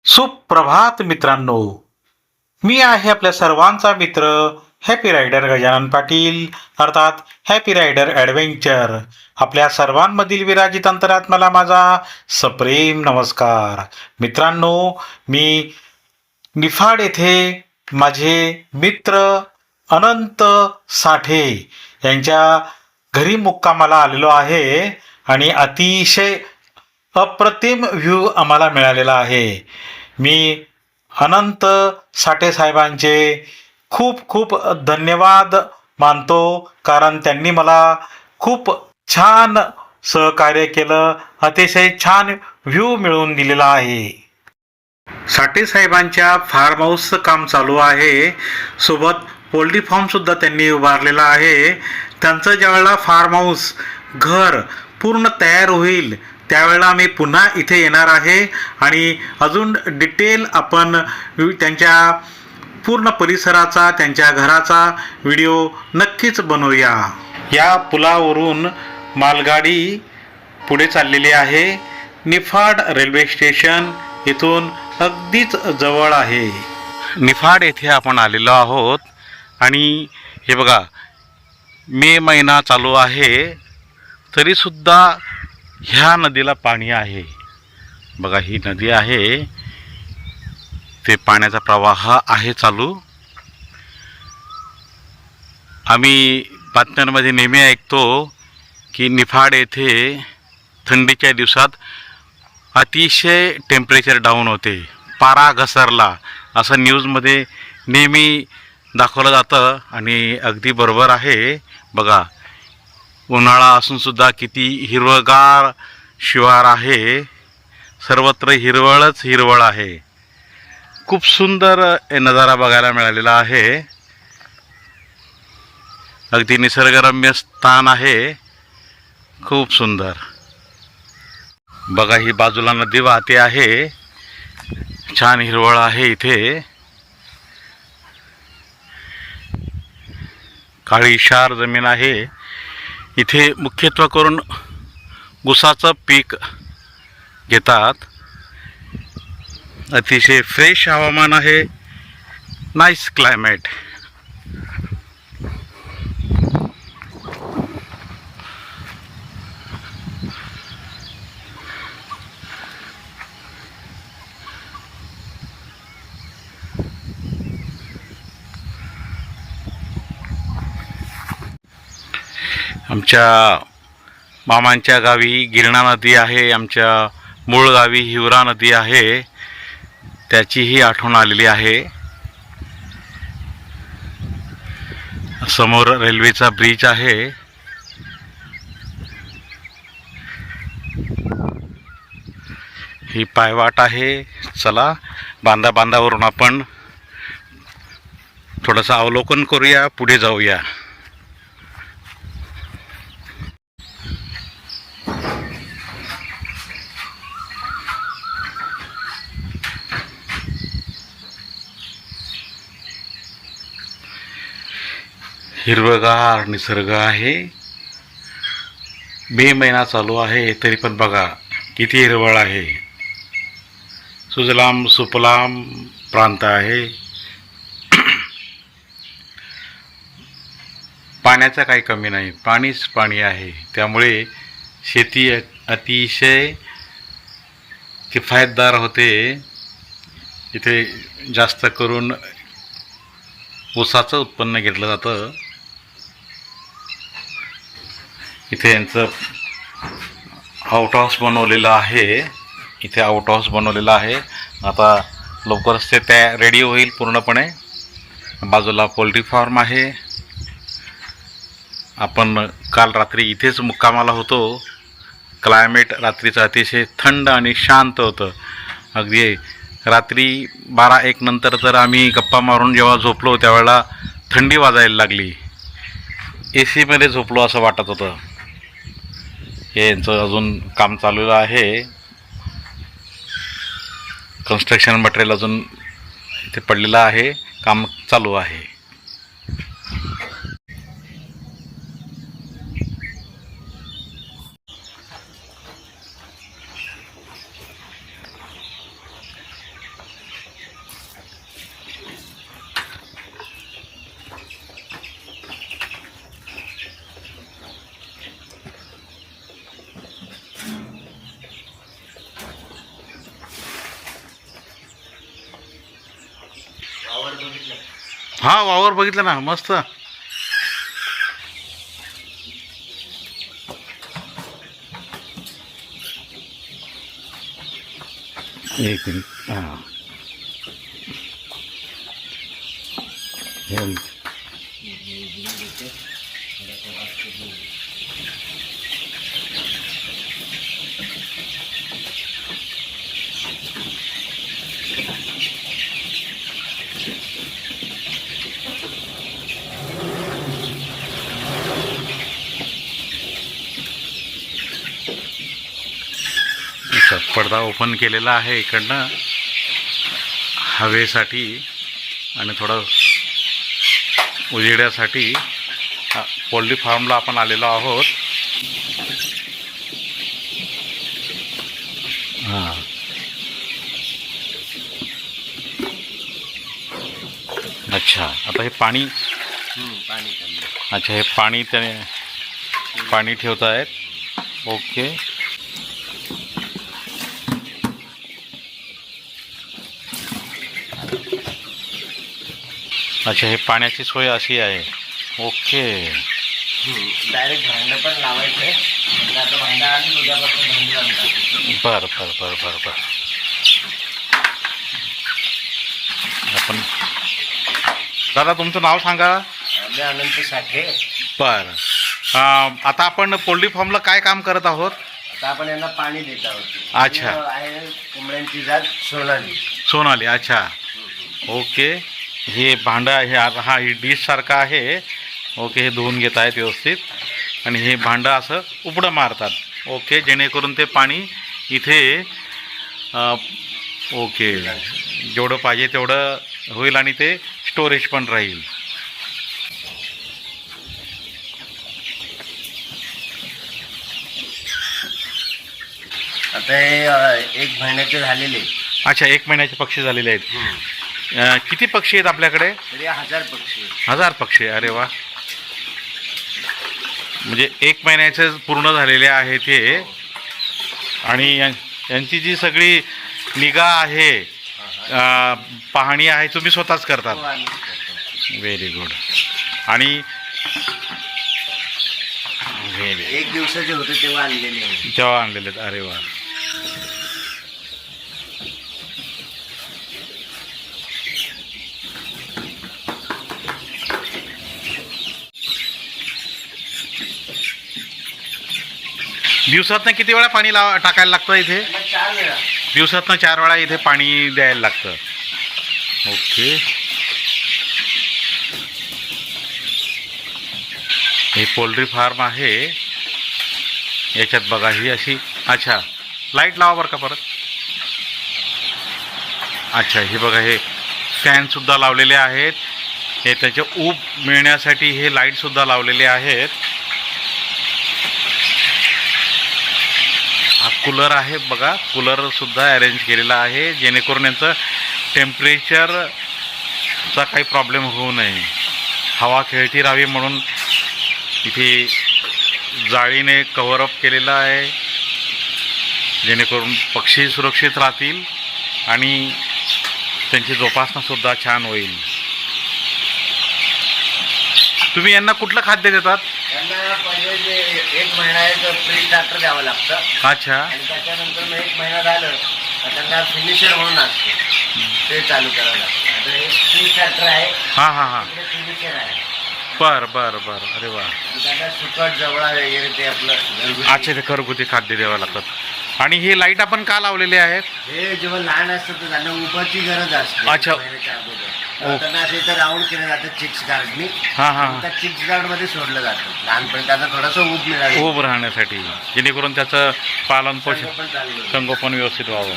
सुप्रभात मित्रांनो. मी आहे आपल्या सर्वांचा मित्र हॅपी रायडर गजानन पाटील, अर्थात हॅपी रायडर ॲडव्हेंचर. आपल्या सर्वांमधील विराजित अंतरात्म्याला माझा सप्रेम नमस्कार. मित्रांनो, मी निफाड येथे माझे मित्र अनंत साठे यांच्या घरी मुक्कामाला आलेलो आहे आणि अतिशय अप्रतिम व्ह्यू आम्हाला मिळालेला आहे. मी अनंत साठे साहेबांचे खूप खूप धन्यवाद मानतो, कारण त्यांनी मला खूप छान सहकार्य केलं, अतिशय छान व्ह्यू मिळवून दिलेला आहे. साठे साहेबांच्या फार्म हाऊसचं काम चालू आहे, सोबत पोल्ट्री फार्म सुद्धा त्यांनी उभारलेला आहे. त्यांचं ज्यावेळेला फार्म हाऊस घर पूर्ण तयार होईल त्यावेळेला मी पुन्हा इथे येणार आहे आणि अजून डिटेल आपण त्यांच्या पूर्ण परिसराचा, त्यांच्या घराचा व्हिडिओ नक्कीच बनवूया. या पुलावरून मालगाडी पुढे चाललेली आहे. निफाड रेल्वे स्टेशन इथून अगदीच जवळ आहे. निफाड येथे आपण आलेलो आहोत आणि हे बघा, मे महिना चालू आहे तरीसुद्धा ह्या नदीला पाणी आहे. बघा, ही नदी आहे, ते पाण्याचा प्रवाह आहे चालू. आम्ही बातम्यांमध्ये नेहमी ऐकतो की निफाड येथे थंडीच्या दिवसात अतिशय टेम्परेचर डाऊन होते, पारा घसरला, असं न्यूजमध्ये नेहमी दाखवलं जातं आणि अगदी बरोबर आहे. बघा, उन्हाळा असूनसुद्धा किती हिरवगार शिवार आहे, सर्वत्र हिरवळच हिरवळ आहे. खूप सुंदर नजारा बघायला मिळालेला आहे. अगदी निसर्गरम्य स्थान आहे, खूप सुंदर. बघा, ही बाजूला नदी वाहते आहे, छान हिरवळ आहे इथे. काळीशार जमीन आहे. इथे मुख्यत्वे करून ऊसाचं पीक घेतात. अतिशय फ्रेश हवामान आहे, नाईस क्लायमेट. आमच्या मामांच्या गावी गिरणा नदी आहे, आमच्या मूळ गावी हिवरा नदी आहे, त्याचीही आठवण आलेली आहे. समोर रेल्वेचा ब्रिज आहे. ही पायवाट आहे. चला, बांधावरून आपण थोडंसं अवलोकन करूया, पुढे जाऊया. हिरवगार निसर्ग आहे. मे महिना चालू आहे तरी पण बघा किती हिरवळ आहे. सुजलाम सुफलाम प्रांत आहे. पाण्याचा काही कमी नाही, पाणीच पाणी आहे. त्यामुळे शेती अतिशय किफायतदार होते. इथे जास्त करून ऊसाचं उत्पन्न घेतलं जातं. इथे यांचं आउट हाऊस बनवलेलं आहे. इथे आउट हाऊस बनवलेलं आहे. आता लवकरच ते रेडी होईल पूर्णपणे. बाजूला पोल्ट्री फार्म आहे. आपण काल रात्री इथेच मुक्कामाला होतो. क्लायमेट रात्रीचं अतिशय थंड आणि शांत होतं. अगदी रात्री 12-1 नंतर तर आम्ही गप्पा मारून जेव्हा झोपलो त्यावेळेला थंडी वाजायला लागली. AC मध्ये झोपलो असं वाटत होतं. हे यांचं अजून काम चालू आहे. कन्स्ट्रक्शन मटेरियल अजून इथे पडलेलं आहे, काम चालू आहे. हा वावर बघितलं ना, मस्त. एक मिनिट. हां पडदा ओपन केलेला आहे इकडनं हवेसाठी आणि थोडं उजेड्यासाठी. पोल्ट्री फार्मला आपण आलेलो आहोत. हां अच्छा, आता हे पाणी. अच्छा, हे पाणी त्याने पाणी ठेवत आहेत. ओके. अच्छा, हे पाण्याची सोय अशी आहे. ओके. डायरेक्ट भांडं पण लावायचं. आता भांडं आली दुधापासून भांडी आणतात. बरं बरं बरं बरं बरं. आपण दादा तुमचं नाव सांगा. मी अनंत साठे. बरं. आता आपण पोल्ट्री फार्मला काय काम करत आहोत? आता आपण यांना पाणी देत आहोत. अच्छा. आहे कोंबड्यांची जात सोनाली. सोनाली. अच्छा. ओके. हे भांडं आहे, हा ही डिश सारखं आहे. ओके. हे धुवून घेत आहेत व्यवस्थित आणि हे भांडं असं उपडं मारतात. ओके, जेणेकरून ते पाणी इथे ओके जेवढं पाहिजे तेवढं होईल आणि ते स्टोरेज पण राहील. आता हे 1 महिन्याचे झालेले. अच्छा, 1 महिन्याचे पक्षी झालेले आहेत. किती पक्षी आहेत आपल्याकडे? तरी 1000 पक्षी. 1000 पक्षी. अरे वा. म्हणजे 1 महिन्याचे पूर्ण झालेले आहेत हे. आणि यांची जी सगळी निगा आहे, पाहणी आहे, तुम्ही स्वतःच करतात? Very good. आणि 1 दिवसाचे होते तेव्हा आणलेले. अरे वा. दिवसातनं किती वेळा पाणी टाकायला लागतं इथे? 4 वेळा. दिवसातनं 4 वेळा इथे पाणी द्यायला लागतं. ओके. हे पोल्ट्री फार्म आहे. याच्यात बघा ही अशी. अच्छा, लाईट लावा बरं का परत. अच्छा, हे बघा हे फॅनसुद्धा लावलेले आहेत. हे त्याचे ऊब मिळण्यासाठी हे लाईटसुद्धा लावलेले आहेत. हा कूलर आहे बघा, कूलरसुद्धा अरेंज केलेला आहे जेणेकरून यांचं टेम्परेचरचा काही प्रॉब्लेम होऊ नये. हवा खेळती राहावी म्हणून इथे जाळीने कव्हरअप केलेलं आहे जेणेकरून पक्षी सुरक्षित राहतील आणि त्यांची जोपासनासुद्धा छान होईल. तुम्ही यांना कुठलं खाद्य देतात? त्यांना पहिले जे 1 महिन्याचं प्री स्टार्टर द्यावं लागतं. अच्छा. आणि त्याच्यानंतर मग 1 महिना झालं तर त्यांना फिनिशर म्हणून असते, ते चालू करावं लागतं. आता हे प्री स्टार्टर आहे. हां हां हां. फिनिशर आहे. बरं बरं बरं. अरे वा. त्यांना सुकट जवळा वगैरे ते आपलं. अच्छा, ते घरगुती खाद्य द्यावं लागतात. आणि हे लाईट आपण का लावलेले आहेत? हे जेव्हा लहान असतं तर त्यांना उपाची गरज असते. अच्छा. त्यांना असे तर राऊंड केलं जातं चिक्स गार्डनी. हां हां. त्या चिक्स गार्डमध्ये सोडलं जातं लहानपणी, त्यांना थोडंसं ऊब मिळालं उभं राहण्यासाठी जेणेकरून त्याचं पालन पोषण पण चालू. संगोपन व्यवस्थित व्हावं.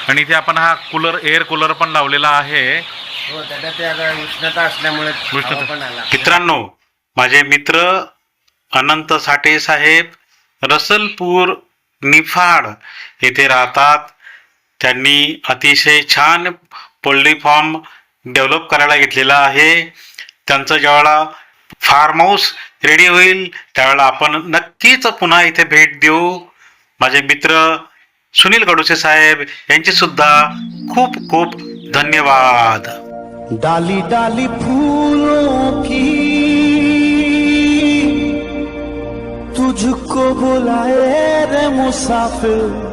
आणि इथे आपण हा कूलर, एअर कूलर पण लावलेला आहे. हो, त्याच्या ते आता उष्णता असल्यामुळे हवा पण आला. मित्रांनो, माझे मित्र अनंत साठे साहेब रसलपूर निफाड येथे राहतात. त्यांनी अतिशय छान पोल्ट्री फार्म डेव्हलप करायला घेतलेला आहे. त्यांचं ज्यावेळेला फार्म हाऊस रेडी होईल त्यावेळेला आपण नक्कीच पुन्हा इथे भेट देऊ. माझे मित्र सुनील गडुसे साहेब यांचे सुद्धा खूप खूप धन्यवाद. डाली डाली फूलों की तुझको बुलाए रे मुसाफिर,